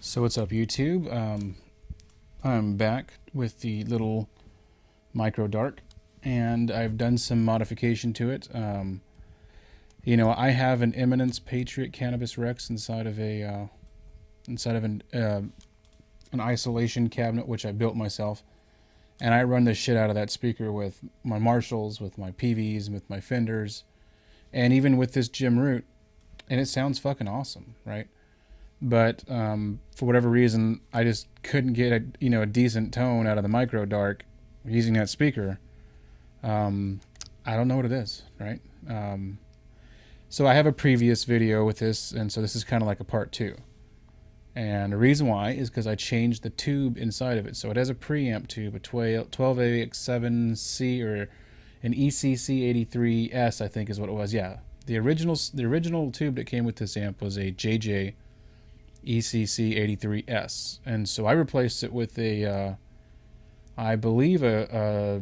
So what's up, YouTube? I'm back with the little micro dark, and I've done some modification to it. You know, I have an Eminence Patriot Cannabis Rex inside of an isolation cabinet, which I built myself, and I run the shit out of that speaker with my Marshalls, with my PVs, with my Fenders, and even with this Jim Root, and it sounds fucking awesome, right? But for whatever reason, I just couldn't get a decent tone out of the micro dark using that speaker. I don't know what it is, right? So I have a previous video with this, and so this is kind of like a part 2. And the reason why is because I changed the tube inside of it. So it has a preamp tube, a 12AX7C or an ECC83S, I think is what it was. Yeah, the original tube that came with this amp was a JJ ECC83S, and so I replaced it with a I believe a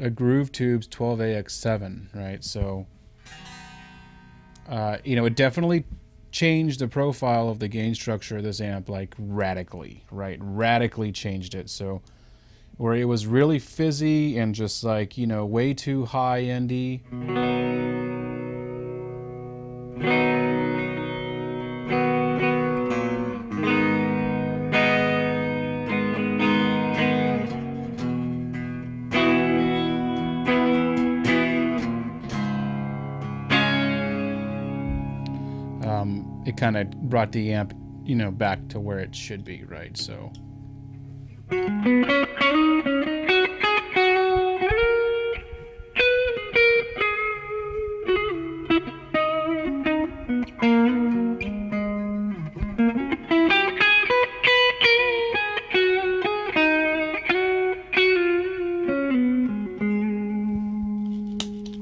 Groovetube's 12AX7, right? So you know, it definitely changed the profile of the gain structure of this amp, like radically, right? Radically changed it. So where it was really fizzy and just like, you know, way too high-endy, it kind of brought the amp, you know, back to where it should be, right? So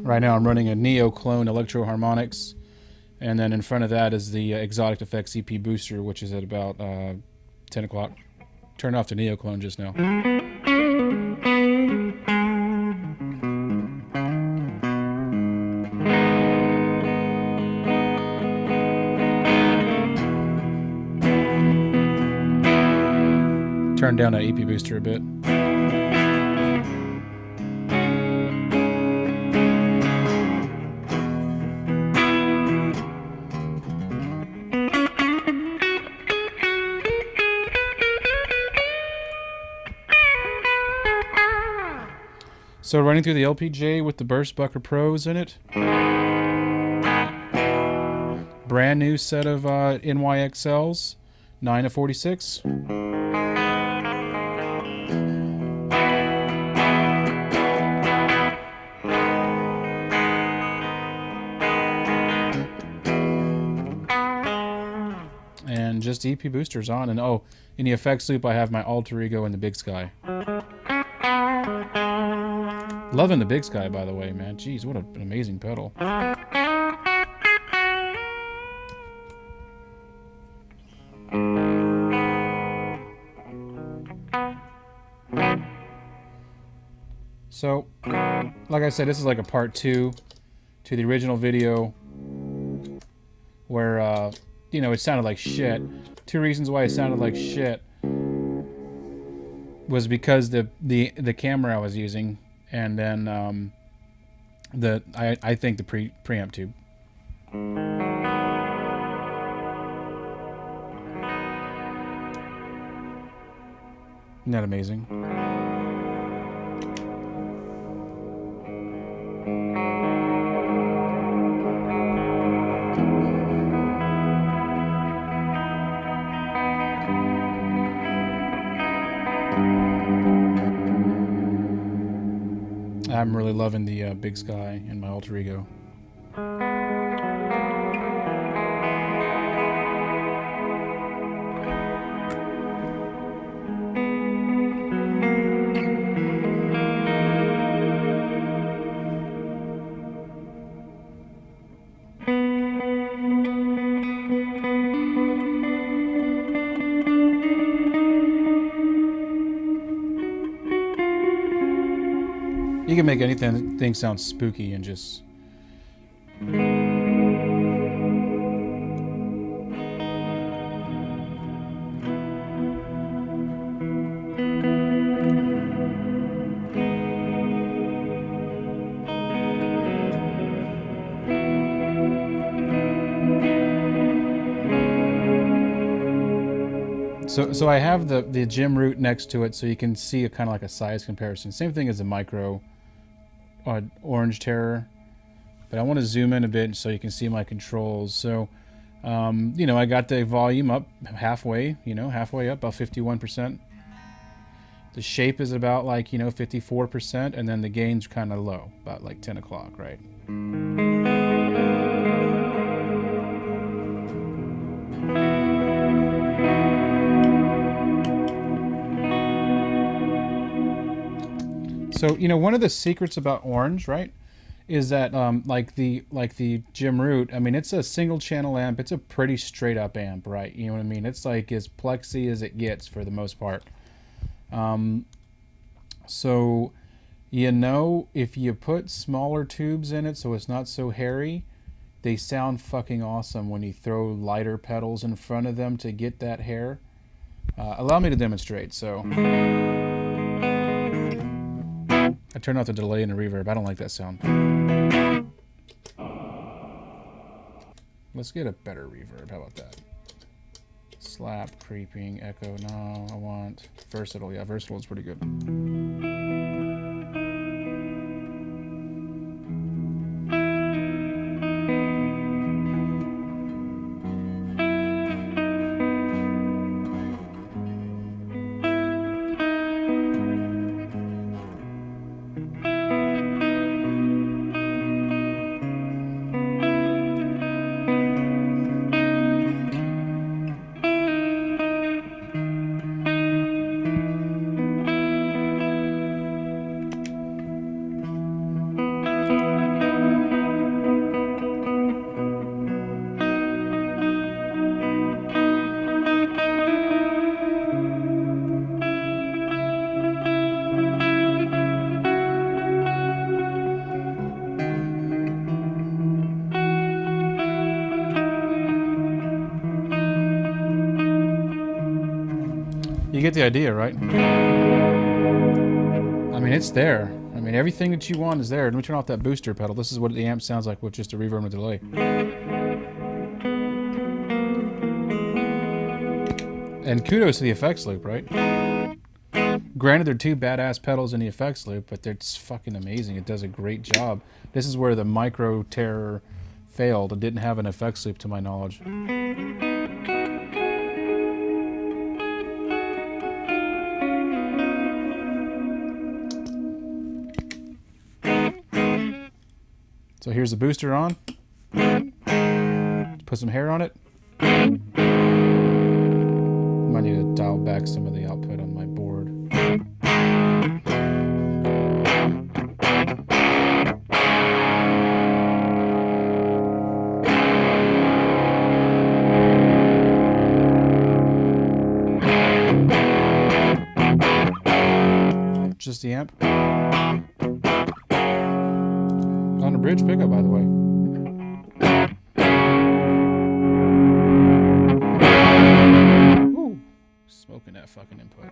right now I'm running a Neo clone Electroharmonix. And then in front of that is the Xotic Effects Ep Booster, which is at about 10 o'clock. Turned off the Neo clone just now. Turned down that Ep Booster a bit. So running through the LPJ with the Burst Bucker Pros in it. Brand new set of NYXLs, 9 of 46. And just EP boosters on, and oh, in the effects loop I have my Alter Ego and the BigSky. Loving the BigSky, by the way, man. Jeez, what an amazing pedal. So, like I said, this is like a part 2 to the original video where, you know, it sounded like shit. 2 reasons why it sounded like shit was because the camera I was using, and then I think the preamp tube. Isn't that amazing? I'm really loving the BigSky and my Alter Ego. You can make anything sound spooky and just So I have the gym root next to it, so you can see a kind of like a size comparison. Same thing as the micro Orange Terror, but I want to zoom in a bit so you can see my controls. So, you know, I got the volume up halfway, you know, halfway up, about 51%. The shape is about like, you know, 54%, and then the gain's kind of low, about like 10 o'clock, right? So, you know, one of the secrets about Orange, right, is that like the Jim Root, I mean, it's a single channel amp. It's a pretty straight up amp, right? You know what I mean? It's like as plexy as it gets for the most part. So, you know, if you put smaller tubes in it so it's not so hairy, they sound fucking awesome when you throw lighter pedals in front of them to get that hair. Allow me to demonstrate. So I turned off the delay and the reverb. I don't like that sound. Let's get a better reverb. How about that? Slap, creeping, echo. No, I want versatile. Yeah, versatile is pretty good. You get the idea, right? I mean, it's there. I mean, everything that you want is there. Let me turn off that booster pedal. This is what the amp sounds like with just a reverb and a delay. And kudos to the effects loop, right? Granted, they're two badass pedals in the effects loop, but it's fucking amazing. It does a great job. This is where the Micro Terror failed. It didn't have an effects loop to my knowledge. So here's the booster on. Put some hair on it. Might need to dial back some of the output on my board. Just the amp. On a bridge pickup, by the way. Ooh, smoking that fucking input.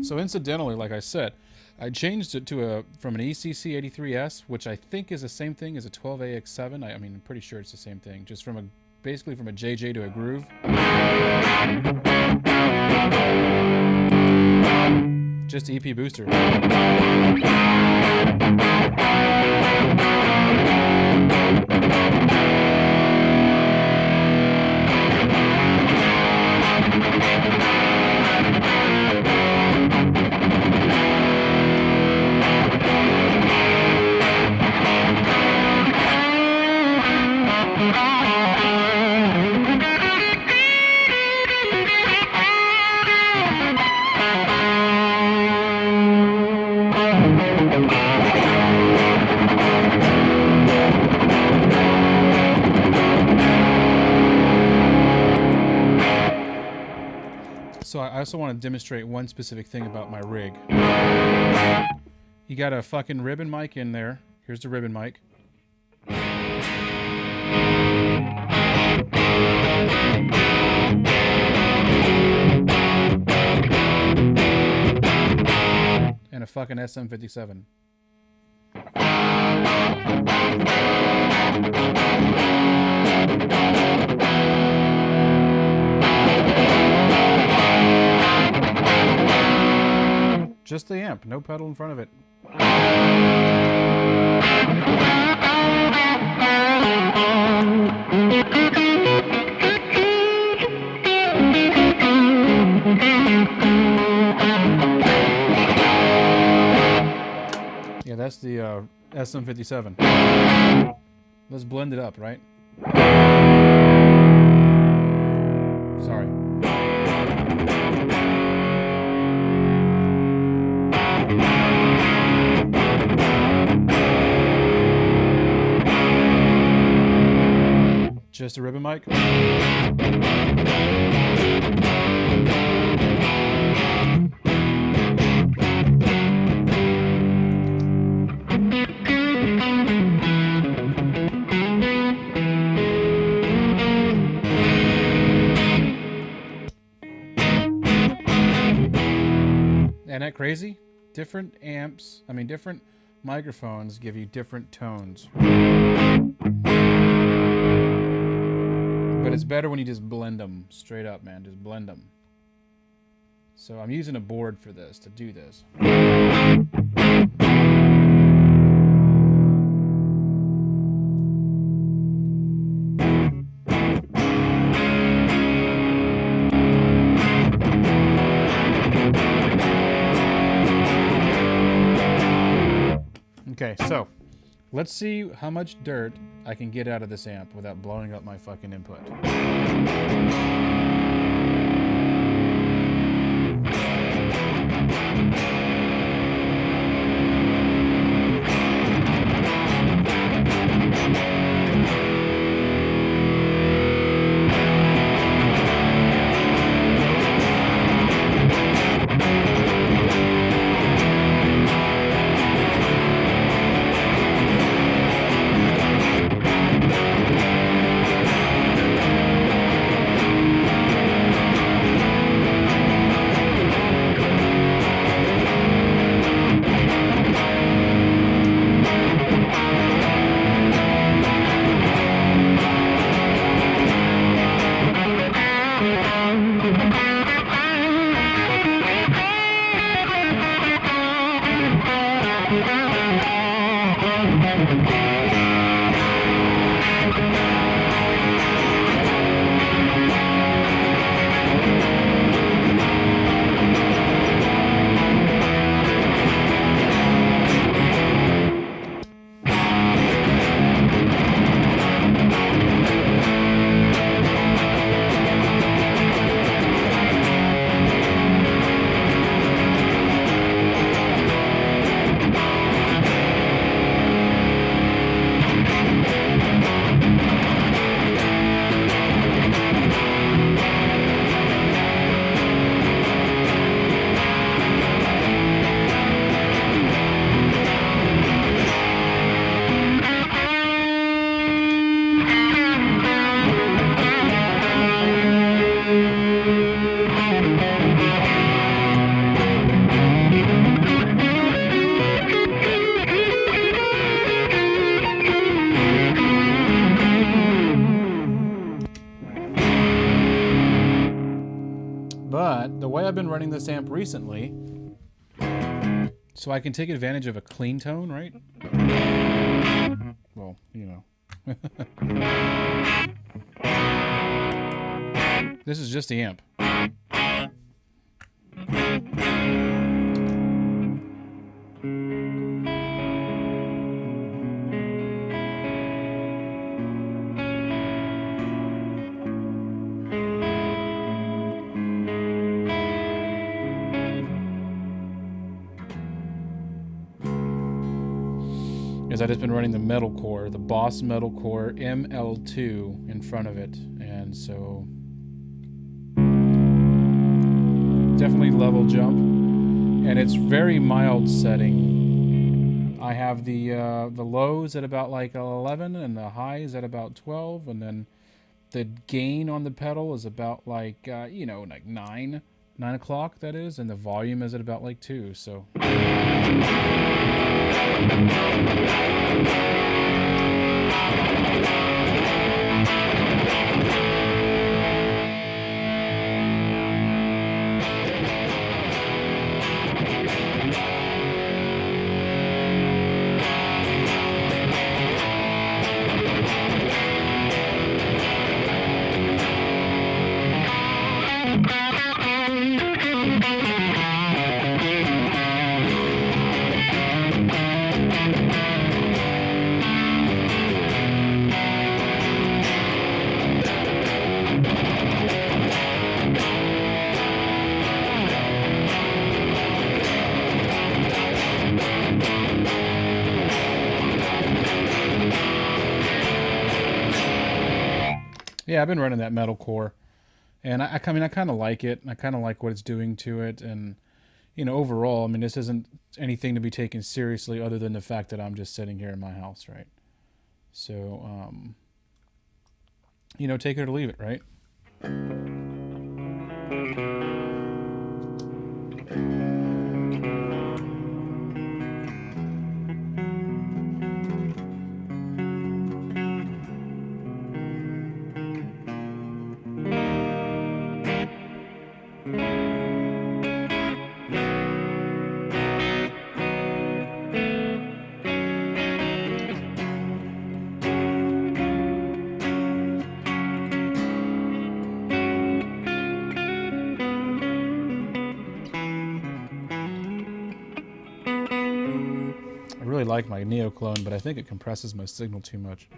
So incidentally, like I said, I changed it to from an ECC83S, which I think is the same thing as a 12AX7. I mean, I'm pretty sure it's the same thing. Just basically from a JJ to a Groove. Just EP Booster. So I also want to demonstrate one specific thing about my rig. You got a fucking ribbon mic in there. Here's the ribbon mic. And a fucking SM57. Just the amp, no pedal in front of it. Yeah, that's the SM57. Let's blend it up, right? Sorry. Just a ribbon mic. Isn't that crazy? Different amps, different microphones give you different tones. But it's better when you just blend them straight up, man. Just blend them. So I'm using a board for this, to do this. Okay, so let's see how much dirt I can get out of this amp without blowing up my fucking input. But the way I've been running this amp recently, so I can take advantage of a clean tone, right? Well, you know. This is just the amp. I've just been running the metal core, the Boss metal core ML2 in front of it, and so definitely level jump, and it's very mild setting. I have the lows at about like 11 and the highs at about 12, and then the gain on the pedal is about like like 9. 9 o'clock, that is, and the volume is at about like 2, so. Yeah, I've been running that metal core, and I mean, I kind of like it. I kind of like what it's doing to it, and you know, overall, I mean, this isn't anything to be taken seriously, other than the fact that I'm just sitting here in my house, right? So, you know, take it or leave it, right? I really like my NeoClone, but I think it compresses my signal too much.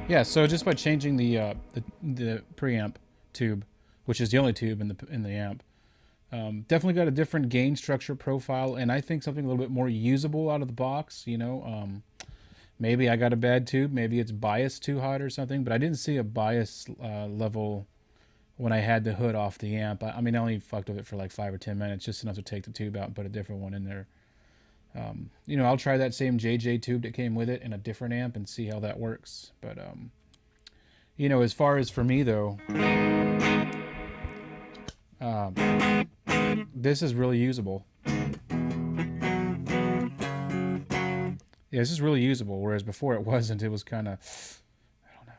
Yeah, so just by changing the preamp tube, which is the only tube in the amp, definitely got a different gain structure profile, and I think something a little bit more usable out of the box. You know, maybe I got a bad tube, maybe it's biased too hot or something, but I didn't see a bias level when I had the hood off the amp. I mean, I only fucked with it for like 5 or 10 minutes, just enough to take the tube out and put a different one in there. You know, I'll try that same JJ tube that came with it in a different amp and see how that works. But, you know, as far as for me, though, this is really usable. Yeah, this is really usable, whereas before it wasn't. It was kind of, I don't know.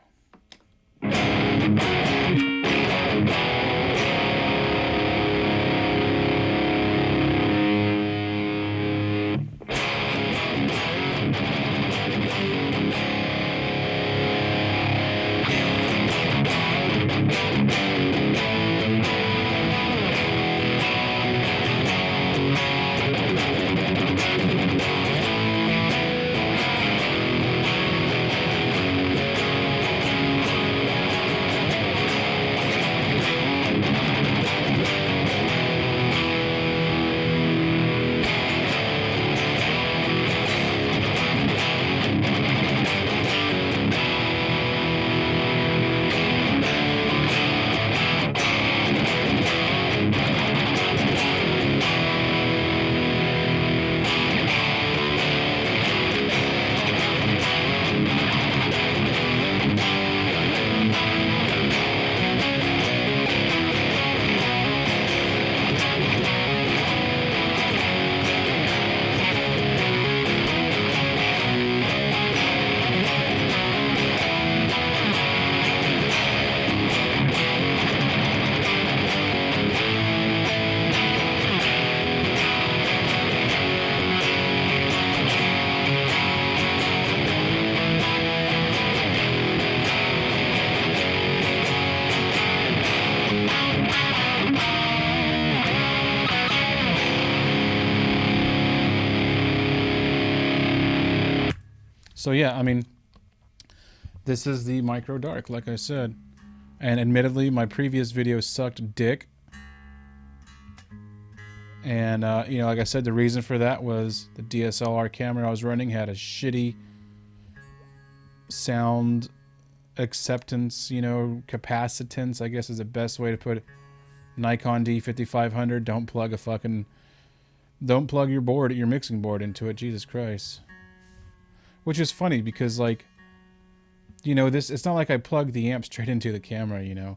So yeah, I mean, this is the Micro Dark, like I said. And admittedly, my previous video sucked dick. And, you know, like I said, the reason for that was the DSLR camera I was running had a shitty sound acceptance, you know, capacitance, I guess is the best way to put it. Nikon D5500, don't plug your board, your mixing board into it, Jesus Christ. Which is funny because, like, you know, it's not like I plug the amp straight into the camera, you know.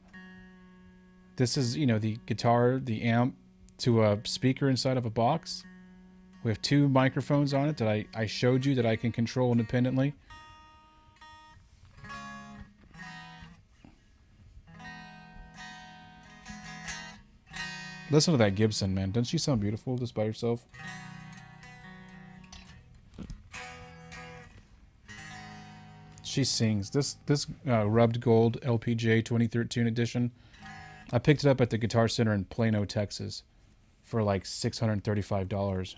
This is, you know, the guitar, the amp, to a speaker inside of a box. We have 2 microphones on it that I showed you that I can control independently. Listen to that Gibson, man. Doesn't she sound beautiful just by herself? She sings. This rubbed gold LPJ 2013 edition, I picked it up at the Guitar Center in Plano, Texas for like $635.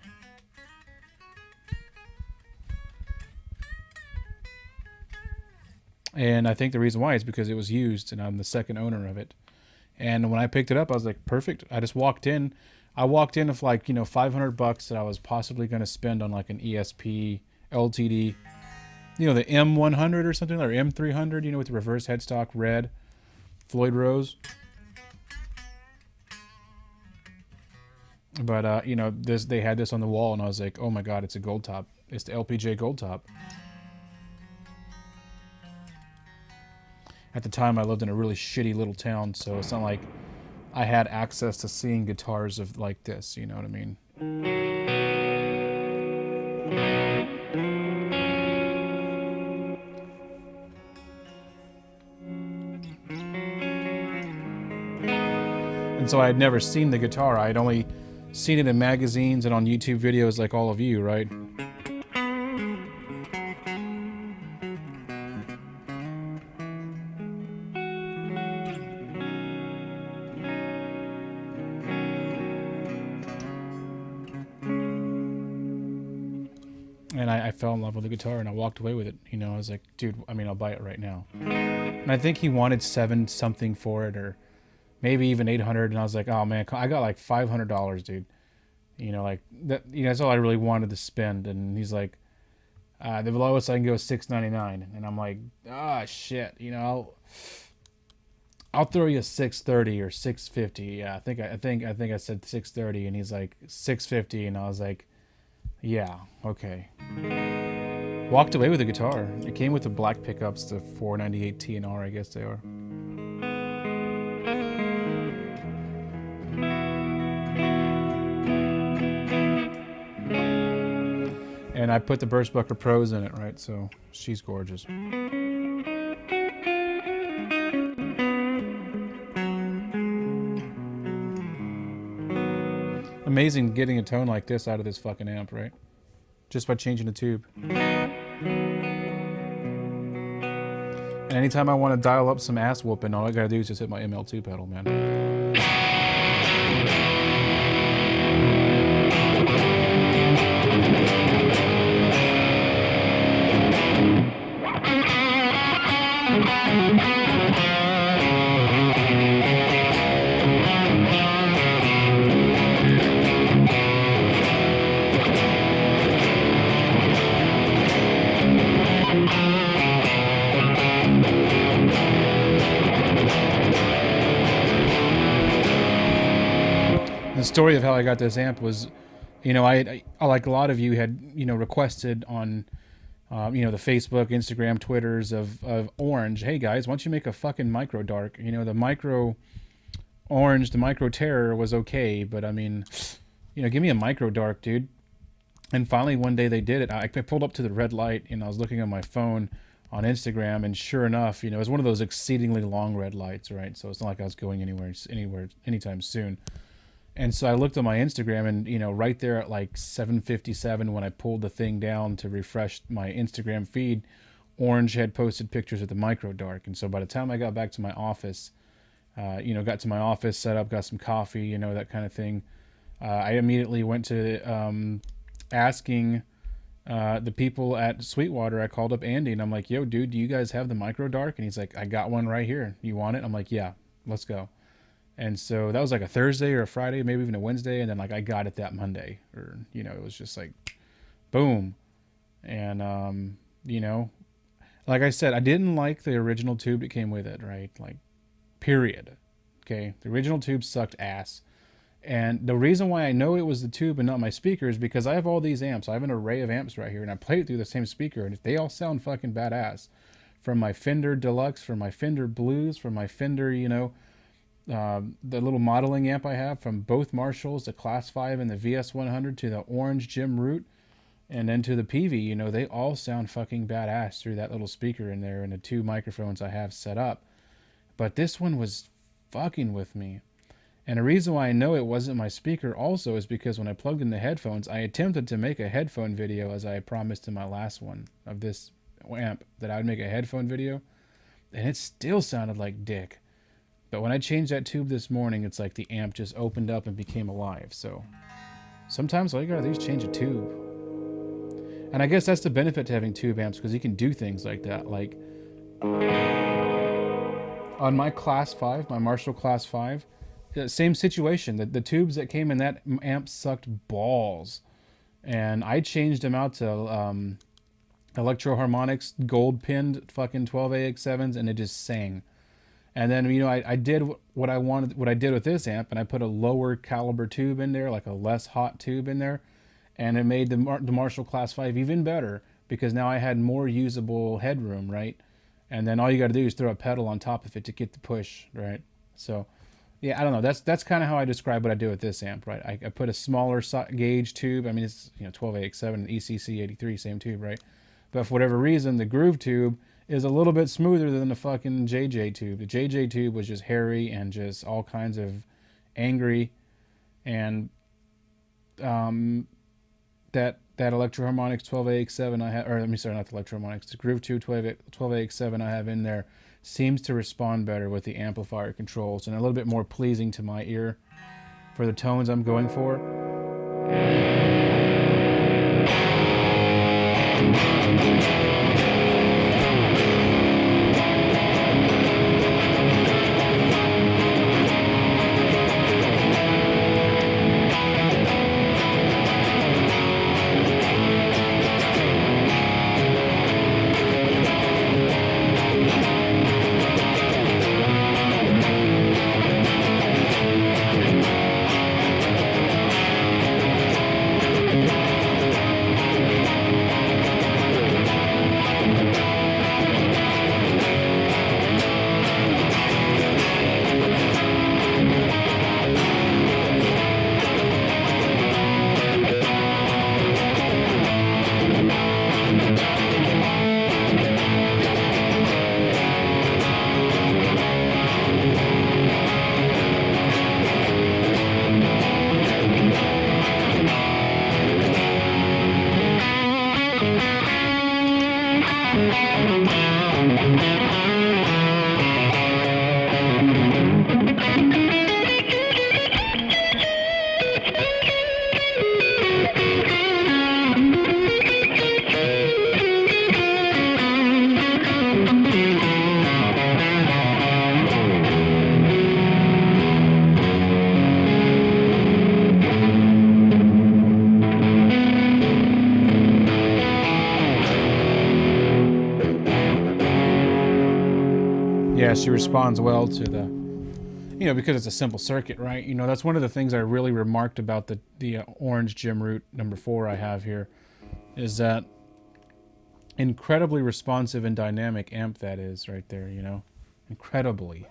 And I think the reason why is because it was used and I'm the second owner of it. And when I picked it up, I was like, perfect. I just walked in. I walked in with like, you know, $500 that I was possibly going to spend on like an ESP LTD, you know, the M100 or something, or M300, you know, with the reverse headstock red Floyd Rose. But, you know, they had this on the wall and I was like, oh my God, it's a GoldTop. It's the LPJ GoldTop. At the time, I lived in a really shitty little town, so it's not like I had access to seeing guitars of like this, you know what I mean? And so I had never seen the guitar. I had only seen it in magazines and on YouTube videos like all of you, right? And I fell in love with the guitar and I walked away with it. You know, I was like, dude, I mean, I'll buy it right now. And I think he wanted $7 something for it, or maybe even $800. And I was like, oh man, I got like $500, dude. You know, like that, you know, that's all I really wanted to spend. And he's like, the lowest I can go is $699. And I'm like, ah, shit, you know, I'll throw you a $630 or $650. Yeah, I think I said $630, and he's like $650, and I was like, yeah, okay. Walked away with the guitar. It came with the black pickups, the 498 T&R, I guess they are. And I put the Burstbucker Pros in it, right? So she's gorgeous. Amazing getting a tone like this out of this fucking amp, right? Just by changing the tube. And anytime I want to dial up some ass whooping, all I gotta do is just hit my ML2 pedal, man. The story of how I got this amp was, you know, I like a lot of you had, you know, requested on, you know, the Facebook, Instagram, Twitters of Orange. Hey guys, why don't you make a fucking Micro Dark? You know, the Micro Orange, the Micro Terror was okay, but I mean, you know, give me a Micro Dark, dude. And finally, one day they did it. I pulled up to the red light and I was looking on my phone on Instagram, and sure enough, you know, it was one of those exceedingly long red lights, right? So it's not like I was going anywhere anytime soon. And so I looked on my Instagram, and, you know, right there at like 7:57 when I pulled the thing down to refresh my Instagram feed, Orange had posted pictures of the Micro Dark. And so by the time I got back to my office, you know, got to my office, set up, got some coffee, you know, that kind of thing, I immediately went to asking the people at Sweetwater, I called up Andy and I'm like, yo, dude, do you guys have the micro dark? And he's like, I got one right here. You want it? I'm like, yeah, let's go. And so that was like a Thursday or a Friday, maybe even a Wednesday. And then like I got it that Monday, or, you know, it was just like, boom. And, you know, like I said, I didn't like the original tube that came with it, right? Like, period. Okay. The original tube sucked ass. And the reason why I know it was the tube and not my speaker is because I have all these amps. I have an array of amps right here, and I played it through the same speaker, and they all sound fucking badass. From my Fender Deluxe, from my Fender Blues, from my Fender, you know, the little modeling amp I have, from both Marshalls, the Class 5 and the VS100, to the orange Jim Root, and then to the PV, you know, they all sound fucking badass through that little speaker in there and the two microphones I have set up. But this one was fucking with me. And the reason why I know it wasn't my speaker also is because when I plugged in the headphones, I attempted to make a headphone video, as I promised in my last one of this amp, that I would make a headphone video, and it still sounded like dick. But when I changed that tube this morning, it's like the amp just opened up and became alive. So sometimes all you gotta do is change a tube. And I guess that's the benefit to having tube amps, because you can do things like that. Like on my Class 5, my Marshall Class 5, same situation. The tubes that came in that amp sucked balls, and I changed them out to Electroharmonix gold pinned fucking 12AX7s, and it just sang. And then, you know, I did what I wanted, what I did with this amp, and I put a lower caliber tube in there, like a less hot tube in there, and it made the Marshall Class 5 even better, because now I had more usable headroom, right? And then all you got to do is throw a pedal on top of it to get the push, right? So yeah, I don't know. That's kind of how I describe what I do with this amp, right? I put a smaller gauge tube. I mean, it's, you know, 12AX7 and ECC83, same tube, right? But for whatever reason, the Groovetube is a little bit smoother than the fucking JJ tube. The JJ tube was just hairy and just all kinds of angry. And that Electroharmonix 12AX7 I have, or let me sorry, not the Electroharmonix, the Groovetube 12AX7 I have in there seems to respond better with the amplifier controls and a little bit more pleasing to my ear for the tones I'm going for. Yeah, she responds well to the, you know, because it's a simple circuit, right? You know, that's one of the things I really remarked about the orange Jim Root number 4 I have here, is that incredibly responsive and dynamic amp that is right there, you know? Incredibly.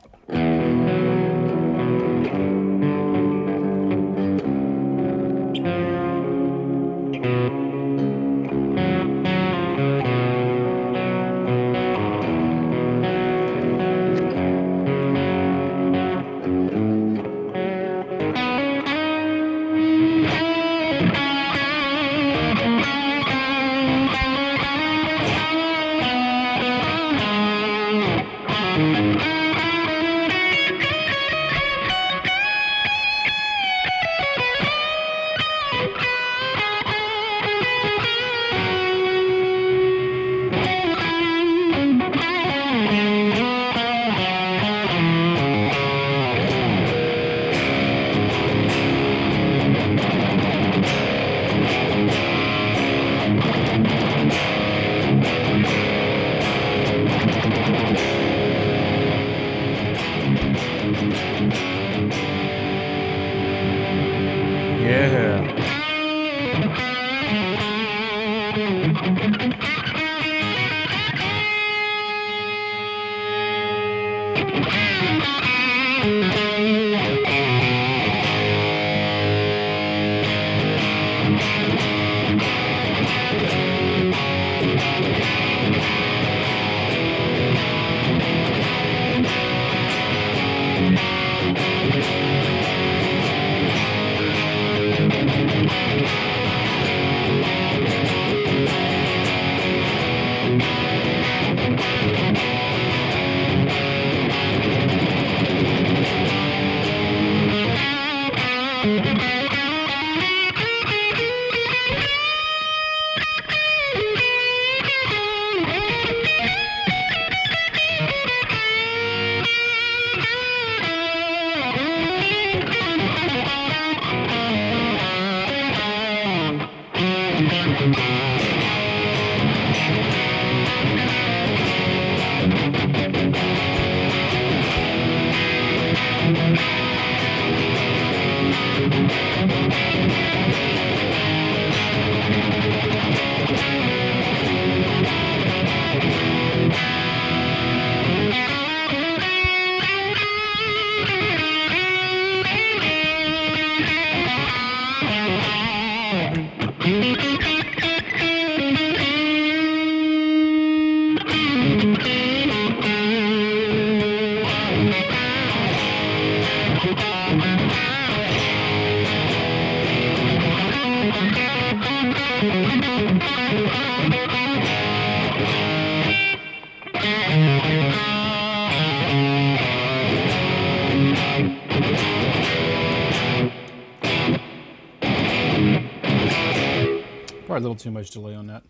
Probably a little too much delay on that.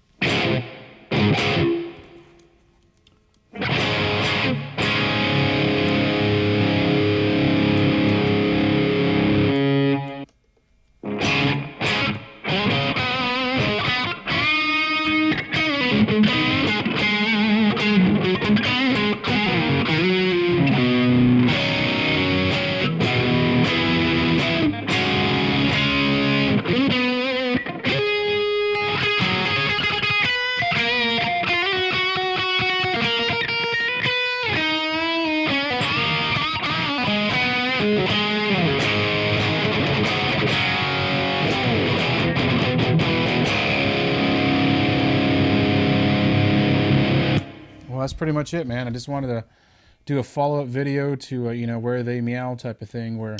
Well, that's pretty much it, man. I just wanted to do a follow-up video to, you know, Where They Meow type of thing, where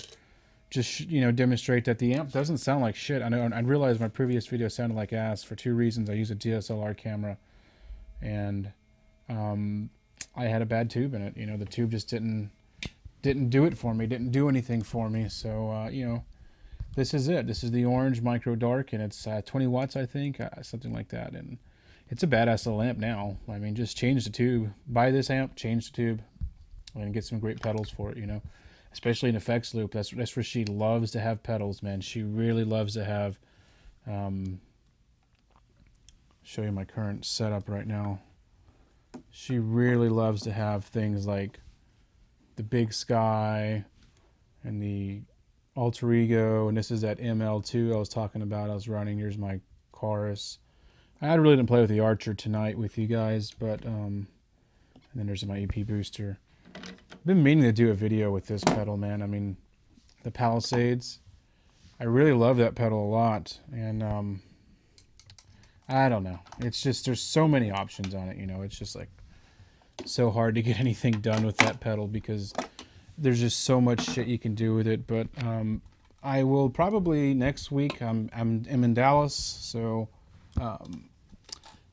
just, you know, demonstrate that the amp doesn't sound like shit. I know I realized my previous video sounded like ass for two reasons. I use a DSLR camera, and I had a bad tube in it. You know, the tube just didn't do it for me, didn't do anything for me. So, you know, this is it. This is the orange micro dark, and it's 20 watts, I think, something like that. And it's a badass little amp now. I mean, just change the tube. Buy this amp, change the tube, and get some great pedals for it, you know. Especially an effects loop. That's where she loves to have pedals, man. She really loves to have... show you my current setup right now. She really loves to have things like the BigSky and the Alter Ego, and this is that ML2 I was talking about. I was running. Here's my chorus. I really didn't play with the Archer tonight with you guys, but and then there's my EP Booster. I've been meaning to do a video with this pedal, man. I mean, the Palisades. I really love that pedal a lot, and I don't know. It's just, there's so many options on it, you know. It's just like so hard to get anything done with that pedal because there's just so much shit you can do with it. But I will probably next week. I'm in Dallas, so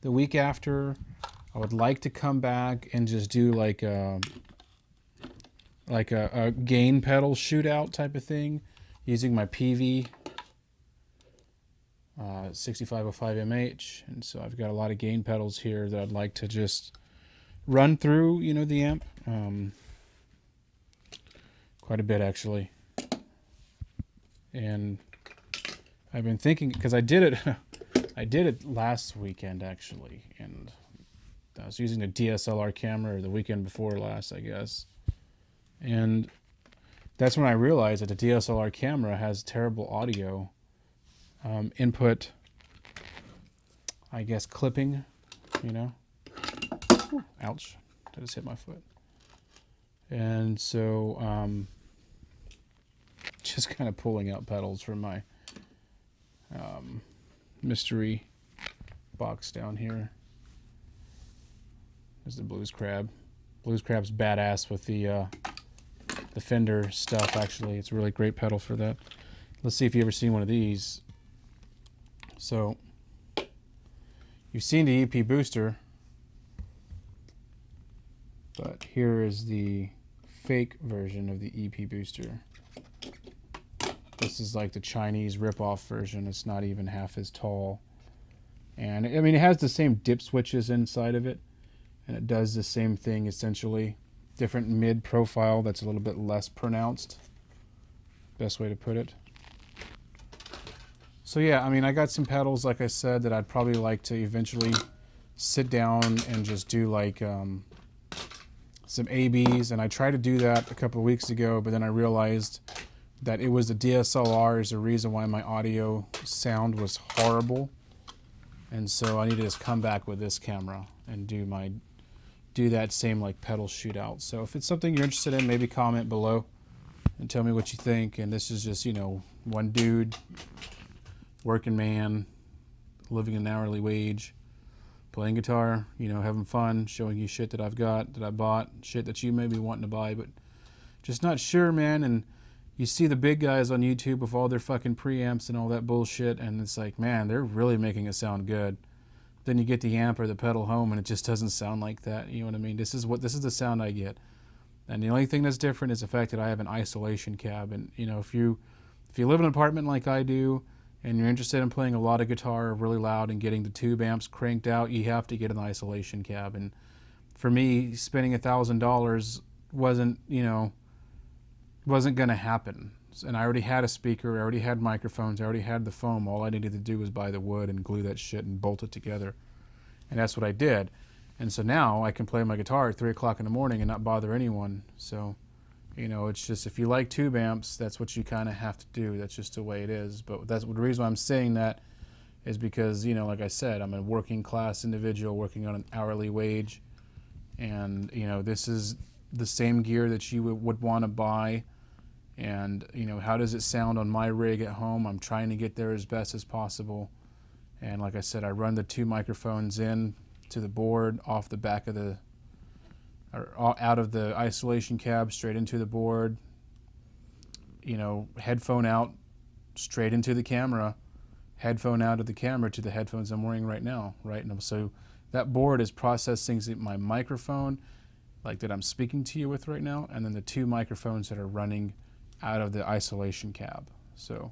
the week after, I would like to come back and just do like a gain pedal shootout type of thing using my PV 6505 MH, and so I've got a lot of gain pedals here that I'd like to just run through, you know, the amp. Quite a bit actually. And I've been thinking, because I did it last weekend actually, and I was using a DSLR camera the weekend before last, I guess. And that's when I realized that the DSLR camera has terrible audio input, I guess, clipping, you know. Ooh, ouch, I just hit my foot. And so just kind of pulling out pedals from my mystery box down here. There's the Blues Crab. Blues Crab's badass with the Fender stuff, actually. It's a really great pedal for that. Let's see if you've ever seen one of these. So, you've seen the EP Booster, but here is the fake version of the EP Booster. This is like the Chinese rip-off version. It's not even half as tall. And, I mean, it has the same dip switches inside of it, and it does the same thing, essentially. Different mid profile that's a little bit less pronounced. Best way to put it. So yeah, I mean, I got some pedals, like I said, that I'd probably like to eventually sit down and just do like some ABs, and I tried to do that a couple of weeks ago, but then I realized that it was the DSLR is the reason why my audio sound was horrible, and so I need to just come back with this camera and do that same like pedal shootout. So if it's something you're interested in, maybe comment below and tell me what you think. And this is just, you know, one dude, working man, living an hourly wage, playing guitar, you know, having fun, showing you shit that I've got, that I bought, shit that you may be wanting to buy, but just not sure, man. And you see the big guys on YouTube with all their fucking preamps and all that bullshit, and it's like, man, they're really making it sound good. then you get the amp or the pedal home and it just doesn't sound like that. You know what I mean? This is the sound I get. And the only thing that's different is the fact that I have an isolation cab. And you know, if you live in an apartment like I do, and you're interested in playing a lot of guitar really loud and getting the tube amps cranked out, you have to get an isolation cab. And for me, spending $1,000 wasn't going to happen. And I already had a speaker, I already had microphones, I already had the foam. All I needed to do was buy the wood and glue that shit and bolt it together. And that's what I did. And so now I can play my guitar at 3 o'clock in the morning and not bother anyone. So, you know, it's just, if you like tube amps, that's what you kind of have to do. That's just the way it is. But that's the reason why I'm saying that is because, you know, like I said, I'm a working class individual working on an hourly wage. And, you know, this is the same gear that you would want to buy. And, you know, how does it sound on my rig at home? I'm trying to get there as best as possible. And like I said, I run the 2 microphones in to the board off the back of the, or out of the isolation cab straight into the board. You know, headphone out straight into the camera, headphone out of the camera to the headphones I'm wearing right now, right? And so that board is processing my microphone, like that I'm speaking to you with right now, and then the 2 microphones that are running out of the isolation cab. So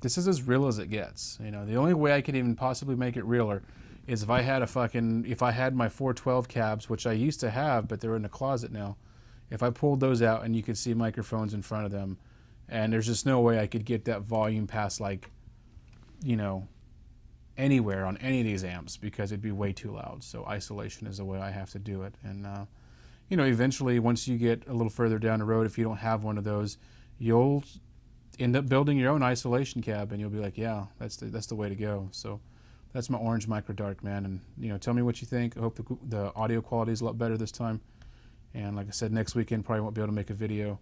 this is as real as it gets. You know, the only way I could even possibly make it realer is if I had my 412 cabs, which I used to have, but they're in the closet now. If I pulled those out and you could see microphones in front of them, and there's just no way I could get that volume past, like, you know, anywhere on any of these amps, because it'd be way too loud. So isolation is the way I have to do it. And you know, eventually, once you get a little further down the road, if you don't have one of those, you'll end up building your own isolation cab, and you'll be like, yeah, that's the way to go. So that's my orange micro dark, man. And you know, tell me what you think. I hope the audio quality is a lot better this time. And like I said, next weekend probably won't be able to make a video,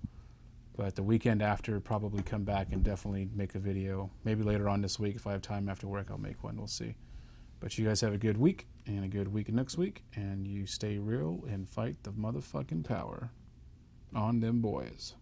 but the weekend after, probably come back and definitely make a video. Maybe later on this week, if I have time after work, I'll make one. We'll see. But you guys have a good week and a good week next week, and you stay real and fight the motherfucking power on them boys.